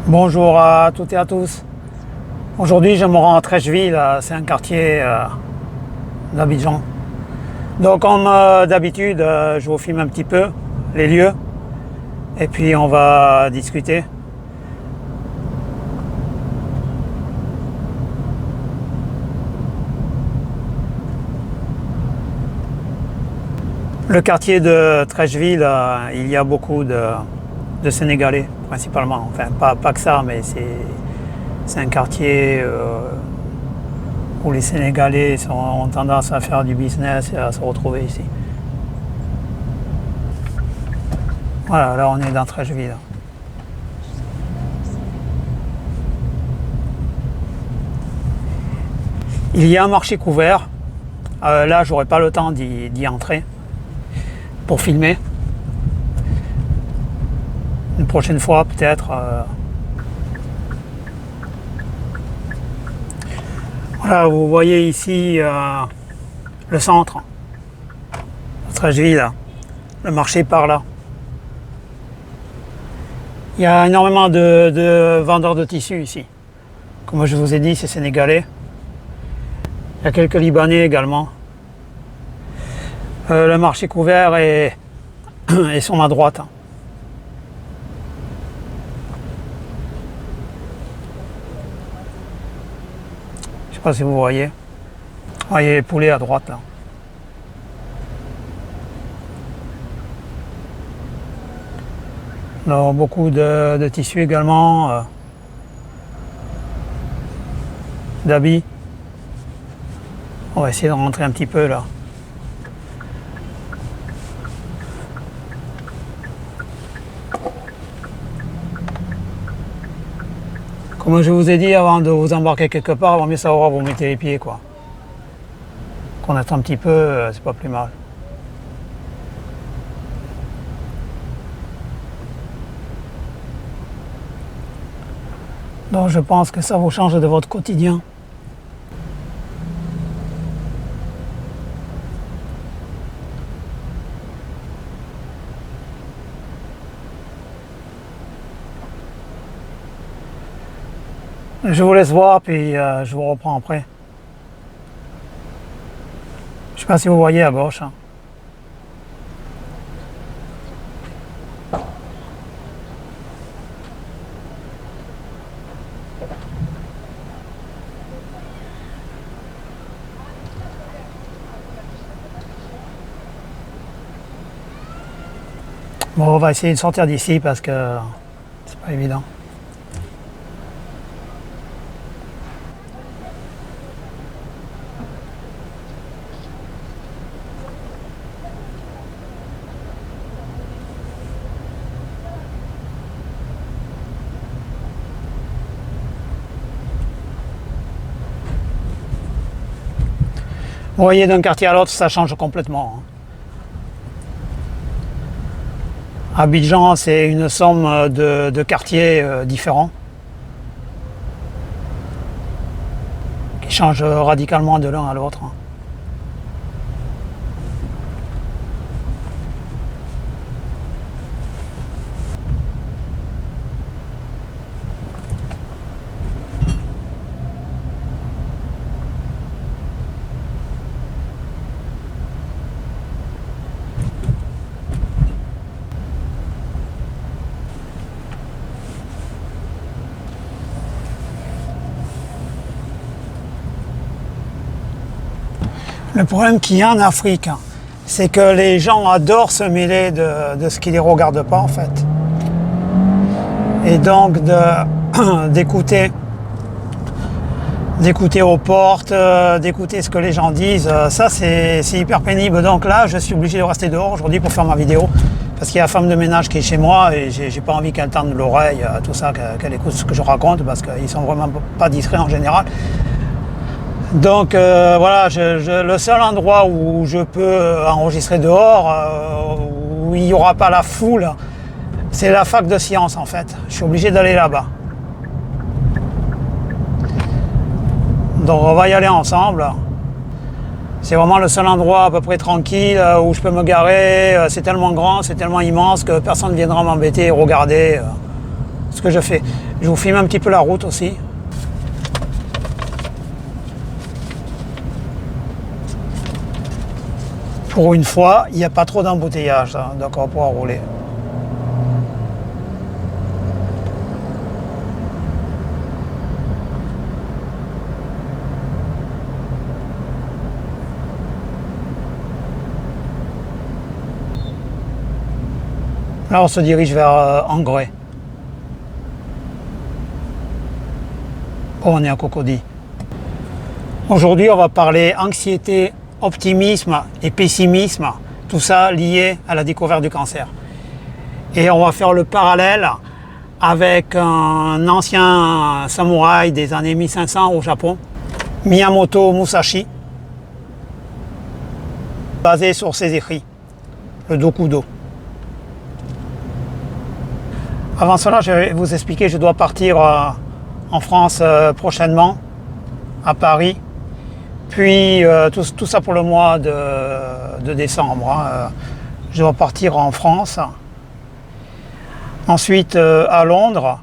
Bonjour à toutes et à tous. Aujourd'hui, je me rends à Treichville, c'est un quartier d'Abidjan. Donc, comme d'habitude, je vous filme un petit peu les lieux et puis on va discuter. Le quartier de Treichville, il y a beaucoup de Sénégalais principalement. Enfin, pas que ça, mais c'est un quartier où les Sénégalais ont tendance à faire du business et à se retrouver ici. Voilà, là on est dans Treichville. Il y a un marché couvert. Là, j'aurai pas le temps d'y entrer pour filmer. Une prochaine fois, peut-être. Voilà, vous voyez ici le centre de Treichville, le marché par là. Il y a énormément de vendeurs de tissus ici. Comme je vous ai dit, c'est sénégalais. Il y a quelques Libanais également. Le marché couvert est sur ma droite. Je ne sais pas si vous voyez. Vous voyez les poulets à droite là. Alors, beaucoup de tissus également, d'habits. On va essayer de rentrer un petit peu là. Comme je vous ai dit, avant de vous embarquer quelque part, il vaut mieux savoir où vous mettez les pieds, quoi. Qu'on attend un petit peu, c'est pas plus mal. Donc je pense que ça vous change de votre quotidien. Je vous laisse voir, puis je vous reprends après. Je ne sais pas si vous voyez à gauche. Bon, on va essayer de sortir d'ici parce que c'est pas évident. Vous voyez, d'un quartier à l'autre, ça change complètement. Abidjan, c'est une somme de quartiers différents qui changent radicalement de l'un à l'autre. Le problème qu'il y a en Afrique, c'est que les gens adorent se mêler de ce qui ne les regarde pas en fait. Et donc d'écouter aux portes, d'écouter ce que les gens disent, ça c'est hyper pénible. Donc là, je suis obligé de rester dehors aujourd'hui pour faire ma vidéo. Parce qu'il y a la femme de ménage qui est chez moi et j'ai pas envie qu'elle tende l'oreille à tout ça, qu'elle écoute ce que je raconte parce qu'ils sont vraiment pas discrets en général. Donc voilà, le seul endroit où je peux enregistrer dehors, où il n'y aura pas la foule, c'est la fac de sciences en fait. Je suis obligé d'aller là-bas. Donc on va y aller ensemble. C'est vraiment le seul endroit à peu près tranquille où je peux me garer. C'est tellement grand, c'est tellement immense que personne ne viendra m'embêter et regarder ce que je fais. Je vous filme un petit peu la route aussi. Pour une fois, il n'y a pas trop d'embouteillage, hein, donc on va pouvoir rouler. Là, on se dirige vers Engrais. On est à Cocody. Aujourd'hui, on va parler anxiété, optimisme et pessimisme, tout ça lié à la découverte du cancer. Et on va faire le parallèle avec un ancien samouraï des années 1500 au Japon, Miyamoto Musashi, basé sur ses écrits, le Dokudo. Avant cela, je vais vous expliquer, je dois partir en France prochainement, à Paris. Puis tout ça pour le mois de décembre. Hein. Je dois partir en France. Ensuite à Londres.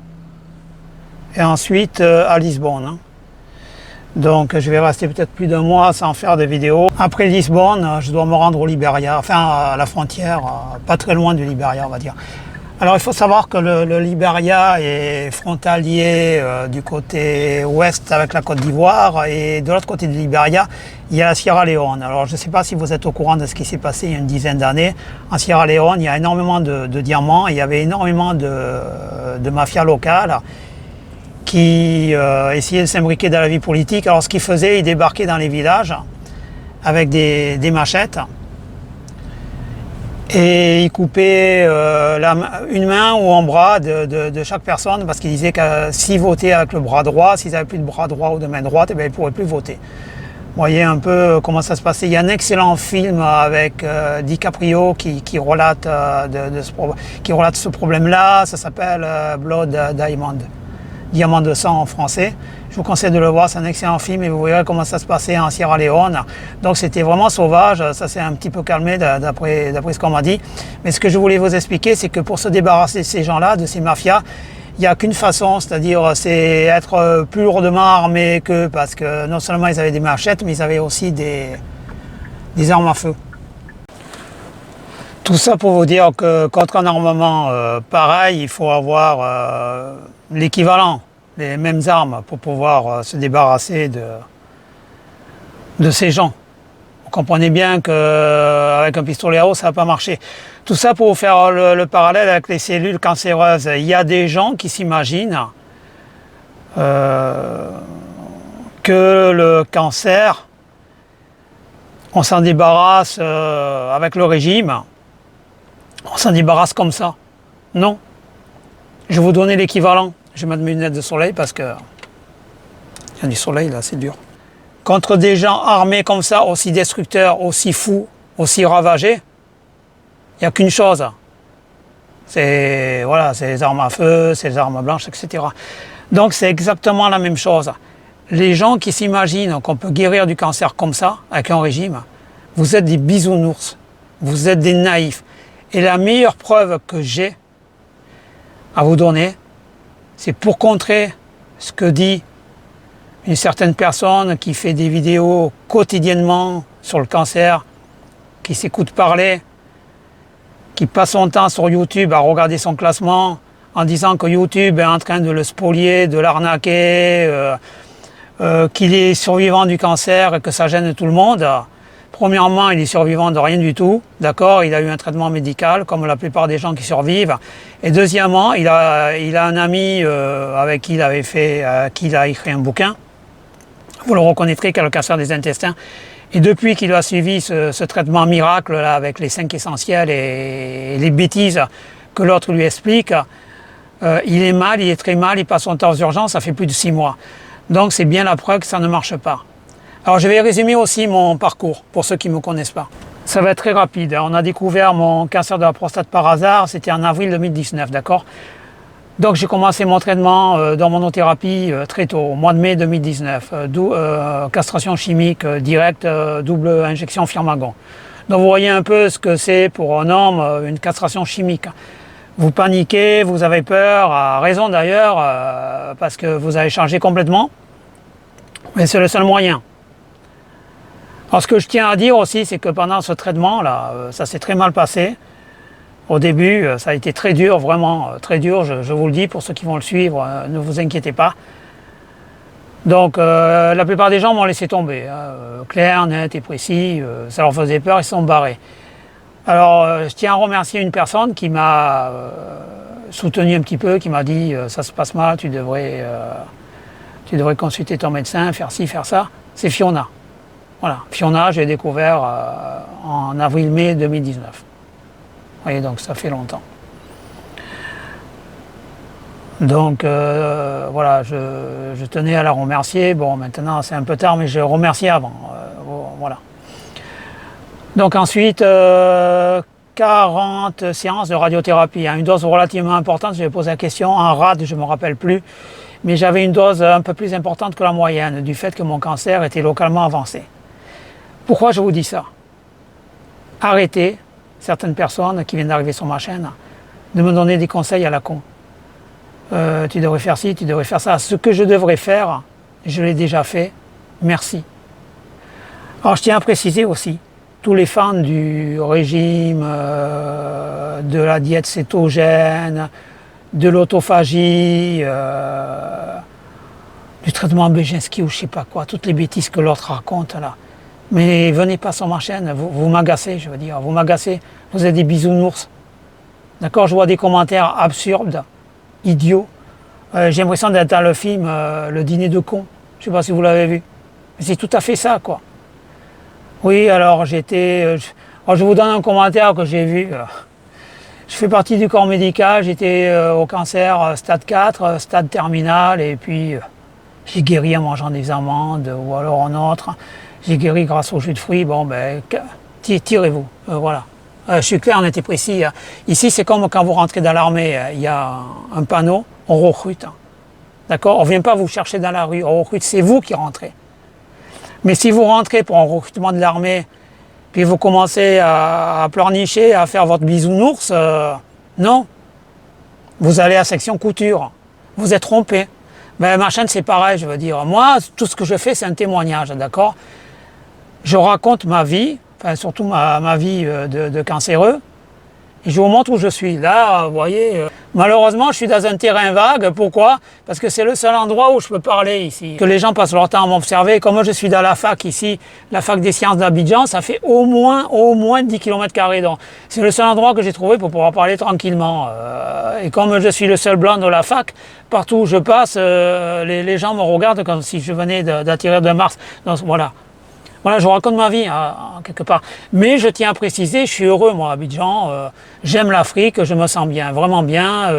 Et ensuite à Lisbonne. Hein. Donc je vais rester peut-être plus d'un mois sans faire de vidéos. Après Lisbonne, je dois me rendre au Liberia, enfin à la frontière, pas très loin du Liberia on va dire. Alors il faut savoir que le Liberia est frontalier du côté ouest avec la Côte d'Ivoire et de l'autre côté du Liberia, il y a la Sierra Leone. Alors je ne sais pas si vous êtes au courant de ce qui s'est passé il y a une dizaine d'années. En Sierra Leone, il y a énormément de diamants et il y avait énormément de mafias locales qui essayaient de s'imbriquer dans la vie politique. Alors ce qu'ils faisaient, ils débarquaient dans les villages avec des machettes. Et ils coupaient une main ou un bras de chaque personne parce qu'ils disaient que s'ils votaient avec le bras droit, s'ils n'avaient plus de bras droit ou de main droite, eh bien, ils ne pourraient plus voter. Vous voyez un peu comment ça se passait. Il y a un excellent film avec DiCaprio qui relate ce problème-là. Ça s'appelle Blood Diamond, Diamant de sang en français. Je vous conseille de le voir, c'est un excellent film et vous verrez comment ça se passait en Sierra Leone. Donc c'était vraiment sauvage, ça s'est un petit peu calmé d'après ce qu'on m'a dit. Mais ce que je voulais vous expliquer, c'est que pour se débarrasser de ces gens-là, de ces mafias, il n'y a qu'une façon, c'est-à-dire c'est être plus lourdement armé qu'eux, parce que non seulement ils avaient des machettes, mais ils avaient aussi des armes à feu. Tout ça pour vous dire que contre un armement pareil, il faut avoir l'équivalent, les mêmes armes pour pouvoir se débarrasser de ces gens. Vous comprenez bien qu'avec un pistolet à eau, ça ne va pas marcher. Tout ça pour faire le parallèle avec les cellules cancéreuses. Il y a des gens qui s'imaginent que le cancer, on s'en débarrasse avec le régime, on s'en débarrasse comme ça. Non. Je vais vous donner l'équivalent. Je vais mettre mes lunettes de soleil parce que il y a du soleil là, c'est dur. Contre des gens armés comme ça, aussi destructeurs, aussi fous, aussi ravagés, il n'y a qu'une chose. C'est voilà, c'est les armes à feu, c'est les armes blanches, etc. Donc c'est exactement la même chose. Les gens qui s'imaginent qu'on peut guérir du cancer comme ça, avec un régime, vous êtes des bisounours, vous êtes des naïfs. Et la meilleure preuve que j'ai à vous donner, c'est pour contrer ce que dit une certaine personne qui fait des vidéos quotidiennement sur le cancer, qui s'écoute parler, qui passe son temps sur YouTube à regarder son classement en disant que YouTube est en train de le spolier, de l'arnaquer, qu'il est survivant du cancer et que ça gêne tout le monde. Premièrement, il est survivant de rien du tout, d'accord, il a eu un traitement médical comme la plupart des gens qui survivent. Et deuxièmement, il a un ami avec qui il a écrit un bouquin, vous le reconnaîtrez, qui a le cancer des intestins. Et depuis qu'il a suivi ce traitement miracle là, avec les 5 essentiels et les bêtises que l'autre lui explique, il est mal, il est très mal, il passe son temps aux urgences, ça fait plus de 6 mois. Donc c'est bien la preuve que ça ne marche pas. Alors je vais résumer aussi mon parcours pour ceux qui ne me connaissent pas. Ça va être très rapide. On a découvert mon cancer de la prostate par hasard, c'était en avril 2019, d'accord? Donc j'ai commencé mon traitement d'hormonothérapie très tôt, au mois de mai 2019, castration chimique directe, double injection Firmagon. Donc vous voyez un peu ce que c'est pour un homme, une castration chimique. Vous paniquez, vous avez peur, à raison d'ailleurs, parce que vous avez changé complètement. Mais c'est le seul moyen. Alors ce que je tiens à dire aussi, c'est que pendant ce traitement-là, ça s'est très mal passé. Au début, ça a été très dur, vraiment très dur, je vous le dis, pour ceux qui vont le suivre, ne vous inquiétez pas. Donc la plupart des gens m'ont laissé tomber, clair, net et précis, ça leur faisait peur, ils se sont barrés. Alors je tiens à remercier une personne qui m'a soutenu un petit peu, qui m'a dit ça se passe mal, tu devrais consulter ton médecin, faire ci, faire ça. C'est Fiona. Voilà, Fiona, j'ai découvert en avril-mai 2019. Vous voyez, donc ça fait longtemps. Donc voilà, je tenais à la remercier. Bon, maintenant c'est un peu tard, mais je remerciais avant. Voilà. Donc ensuite, 40 séances de radiothérapie, hein, une dose relativement importante. Je vais poser la question en rade, je ne me rappelle plus. Mais j'avais une dose un peu plus importante que la moyenne, du fait que mon cancer était localement avancé. Pourquoi je vous dis ça? Arrêtez, certaines personnes qui viennent d'arriver sur ma chaîne, de me donner des conseils à la con. Tu devrais faire ci, tu devrais faire ça. Ce que je devrais faire, je l'ai déjà fait. Merci. Alors je tiens à préciser aussi, tous les fans du régime, de la diète cétogène, de l'autophagie, du traitement Bejenski ou je sais pas quoi, toutes les bêtises que l'autre raconte là. Mais venez pas sur ma chaîne, vous m'agacez, je veux dire, vous m'agacez, vous êtes des bisounours. D'accord, je vois des commentaires absurdes, idiots. J'ai l'impression d'être dans le film Le Dîner de cons. Je sais pas si vous l'avez vu. Mais c'est tout à fait ça, quoi. Oui, alors j'étais... alors je vous donne un commentaire que j'ai vu. Je fais partie du corps médical, j'étais au cancer stade 4, stade terminal, et puis j'ai guéri en mangeant des amandes, ou alors en autre. J'ai guéri grâce au jus de fruits, bon ben, tirez-vous, voilà. Je suis clair, on était précis. Ici, c'est comme quand vous rentrez dans l'armée, il y a un panneau, on recrute. D'accord? On ne vient pas vous chercher dans la rue, on recrute, c'est vous qui rentrez. Mais si vous rentrez pour un recrutement de l'armée, puis vous commencez à pleurnicher, à faire votre bisounours, non. Vous allez à section couture, vous êtes trompé. Ben, ma chaîne, c'est pareil, je veux dire. Moi, tout ce que je fais, c'est un témoignage, d'accord? Je raconte ma vie, enfin surtout ma vie de cancéreux, et je vous montre où je suis. Là, vous voyez, malheureusement, je suis dans un terrain vague. Pourquoi? Parce que c'est le seul endroit où je peux parler ici. Que les gens passent leur temps à m'observer. Comme moi, je suis dans la fac ici, la fac des sciences d'Abidjan, ça fait au moins 10 km². Donc, c'est le seul endroit que j'ai trouvé pour pouvoir parler tranquillement. Et comme je suis le seul blanc de la fac, partout où je passe, les gens me regardent comme si je venais d'atterrir de Mars. Donc, voilà. Voilà, je vous raconte ma vie, quelque part. Mais je tiens à préciser, je suis heureux, moi, à Abidjan. J'aime l'Afrique, je me sens bien, vraiment bien.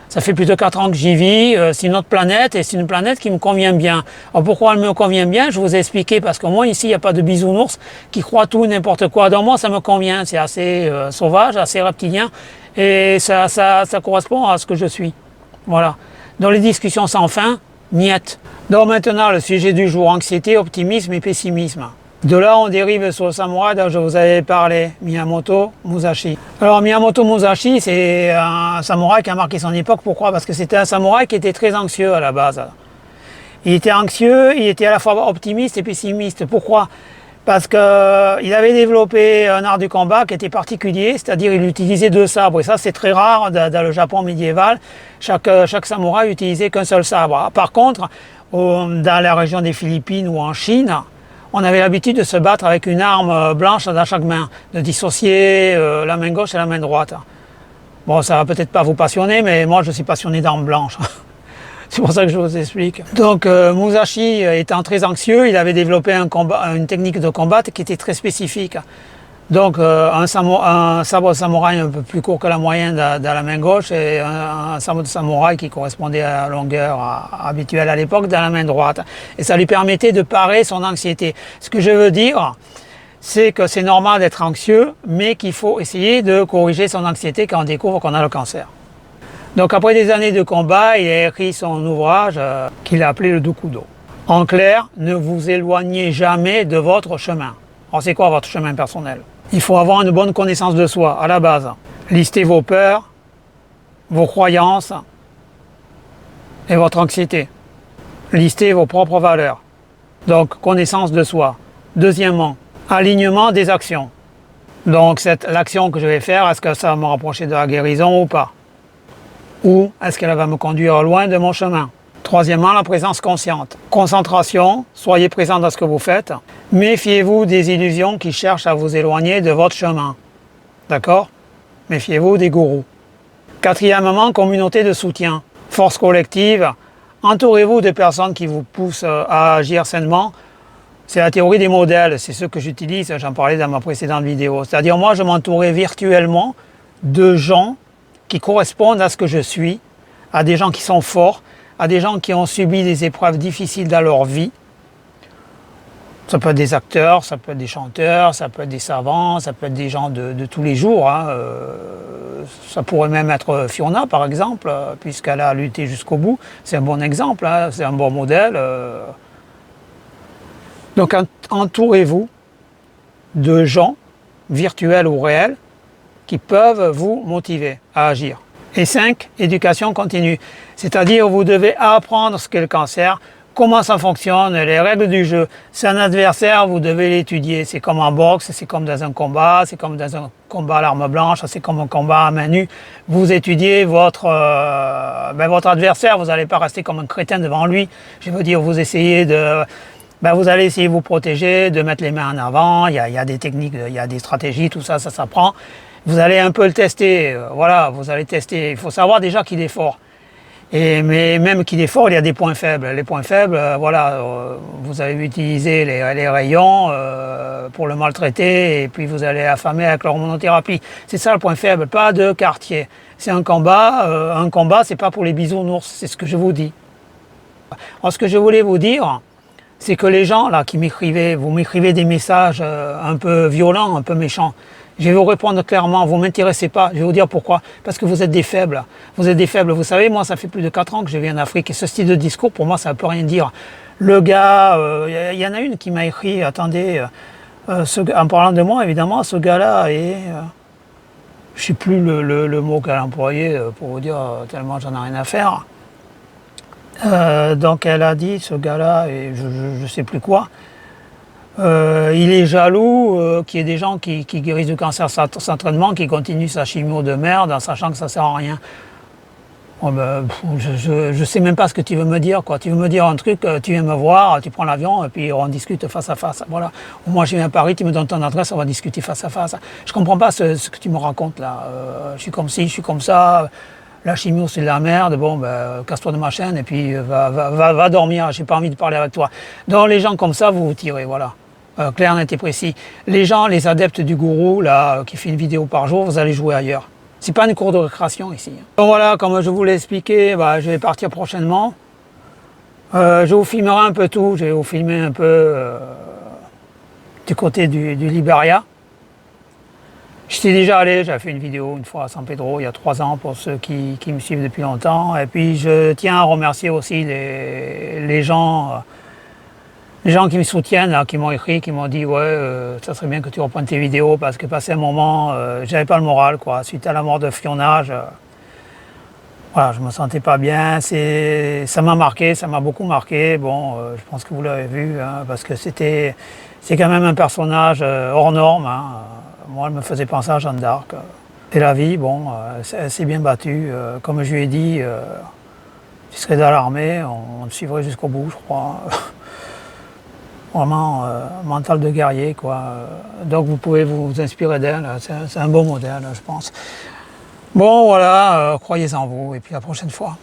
Ça fait plus de 4 ans que j'y vis. C'est une autre planète et c'est une planète qui me convient bien. Alors pourquoi elle me convient bien? Je vous ai expliqué, parce que moi, ici, il n'y a pas de bisounours qui croient tout, n'importe quoi. Dans moi, ça me convient. C'est assez sauvage, assez reptilien. Et ça correspond à ce que je suis. Voilà. Dans les discussions sans fin, niet. Donc maintenant, le sujet du jour, anxiété, optimisme et pessimisme. De là, on dérive sur le samouraï dont je vous avais parlé, Miyamoto Musashi. Alors Miyamoto Musashi, c'est un samouraï qui a marqué son époque. Pourquoi? Parce que c'était un samouraï qui était très anxieux à la base. Il était anxieux, il était à la fois optimiste et pessimiste. Pourquoi? Parce qu'il avait développé un art du combat qui était particulier, c'est-à-dire il utilisait 2 sabres. Et ça, c'est très rare dans le Japon médiéval. Chaque samouraï utilisait qu'un seul sabre. Par contre, dans la région des Philippines ou en Chine, on avait l'habitude de se battre avec une arme blanche dans chaque main, de dissocier la main gauche et la main droite. Bon, ça va peut-être pas vous passionner, mais moi je suis passionné d'armes blanches. C'est pour ça que je vous explique. Donc Musashi étant très anxieux, il avait développé une technique de combat qui était très spécifique. Donc un sabre de samouraï un peu plus court que la moyenne dans la main gauche et un sabre de samouraï qui correspondait à la longueur habituelle à l'époque dans la main droite. Et ça lui permettait de parer son anxiété. Ce que je veux dire, c'est que c'est normal d'être anxieux, mais qu'il faut essayer de corriger son anxiété quand on découvre qu'on a le cancer. Donc après des années de combat, il a écrit son ouvrage qu'il a appelé le Dokudo. En clair, ne vous éloignez jamais de votre chemin. Alors c'est quoi votre chemin personnel? Il faut avoir une bonne connaissance de soi à la base. Listez vos peurs, vos croyances et votre anxiété. Listez vos propres valeurs. Donc, connaissance de soi. Deuxièmement, alignement des actions. Donc, l'action que je vais faire, est-ce que ça va me rapprocher de la guérison ou pas? Ou est-ce qu'elle va me conduire loin de mon chemin? Troisièmement, la présence consciente. Concentration, soyez présent dans ce que vous faites. Méfiez-vous des illusions qui cherchent à vous éloigner de votre chemin. D'accord? Méfiez-vous des gourous. Quatrièmement, communauté de soutien. Force collective. Entourez-vous de personnes qui vous poussent à agir sainement. C'est la théorie des modèles, c'est ce que j'utilise, j'en parlais dans ma précédente vidéo. C'est-à-dire moi, je m'entourais virtuellement de gens qui correspondent à ce que je suis, à des gens qui sont forts, à des gens qui ont subi des épreuves difficiles dans leur vie. Ça peut être des acteurs, ça peut être des chanteurs, ça peut être des savants, ça peut être des gens de tous les jours. Hein. Ça pourrait même être Fiona, par exemple, puisqu'elle a lutté jusqu'au bout. C'est un bon exemple, hein, c'est un bon modèle. Donc entourez-vous de gens, virtuels ou réels, qui peuvent vous motiver à agir. Et 5, éducation continue. C'est-à-dire vous devez apprendre ce qu'est le cancer, comment ça fonctionne, les règles du jeu. C'est un adversaire, vous devez l'étudier. C'est comme en boxe, c'est comme dans un combat, c'est comme dans un combat à l'arme blanche, c'est comme un combat à main nue. Vous étudiez votre adversaire, vous n'allez pas rester comme un crétin devant lui. Je veux dire, vous essayez de... vous allez essayer de vous protéger, de mettre les mains en avant, il y a des techniques, il y a des stratégies, tout ça, ça s'apprend. Vous allez un peu le tester, voilà, vous allez tester. Il faut savoir déjà qu'il est fort. Mais même qu'il est fort, il y a des points faibles. Les points faibles, vous allez utiliser les rayons pour le maltraiter et puis vous allez affamer avec l'hormonothérapie. C'est ça le point faible, pas de quartier. C'est un combat, c'est pas pour les bisounours, c'est ce que je vous dis. Alors, ce que je voulais vous dire, c'est que les gens là qui m'écrivaient, vous m'écrivez des messages un peu violents, un peu méchants. Je vais vous répondre clairement, vous ne m'intéressez pas. Je vais vous dire pourquoi. Parce que vous êtes des faibles. Vous êtes des faibles. Vous savez, moi, ça fait plus de 4 ans que je vis en Afrique. Et ce style de discours, pour moi, ça ne peut rien dire. Le gars, y en a une qui m'a écrit, attendez, en parlant de moi, évidemment, ce gars-là est... je ne sais plus le mot qu'elle a employé pour vous dire, tellement j'en ai rien à faire. Donc elle a dit, ce gars-là, et je ne sais plus quoi, il est jaloux qu'il y ait des gens qui guérissent du cancer sans traitement, qui continuent sa chimio de merde en sachant que ça ne sert à rien. Oh je ne sais même pas ce que tu veux me dire, quoi. Tu veux me dire un truc, tu viens me voir, tu prends l'avion et puis on discute face à face. Voilà. Moi je viens à Paris, tu me donnes ton adresse, on va discuter face à face. Je ne comprends pas ce que tu me racontes là. Je suis comme ci, je suis comme ça. La chimio c'est de la merde, bon casse-toi de ma chaîne et puis va dormir, j'ai pas envie de parler avec toi. Donc les gens comme ça, vous vous tirez, voilà. Clair, net et précis. Les gens, les adeptes du gourou, là, qui fait une vidéo par jour, vous allez jouer ailleurs. C'est pas une cour de récréation ici. Donc voilà, comme je vous l'ai expliqué, je vais partir prochainement. Je vous filmerai un peu tout, je vais vous filmer un peu du côté du Liberia. Je suis déjà allé, j'avais fait une vidéo une fois à San Pedro il y a 3 ans pour ceux qui me suivent depuis longtemps. Et puis je tiens à remercier aussi les gens qui me soutiennent, là, qui m'ont écrit, qui m'ont dit ça serait bien que tu reprennes tes vidéos parce que passé un moment, j'avais pas le moral, quoi. Suite à la mort de Fiona, voilà, je me sentais pas bien. Ça m'a marqué, ça m'a beaucoup marqué. Bon, je pense que vous l'avez vu, hein, parce que c'est quand même un personnage hors norme. Hein. Moi, elle me faisait penser à Jeanne d'Arc. Et la vie, bon, elle s'est bien battue. Comme je lui ai dit, tu serais dans l'armée, on te suivrait jusqu'au bout, je crois. Vraiment mental de guerrier, quoi. Donc vous pouvez vous inspirer d'elle, c'est un bon modèle, je pense. Bon voilà, croyez en vous et puis à la prochaine fois.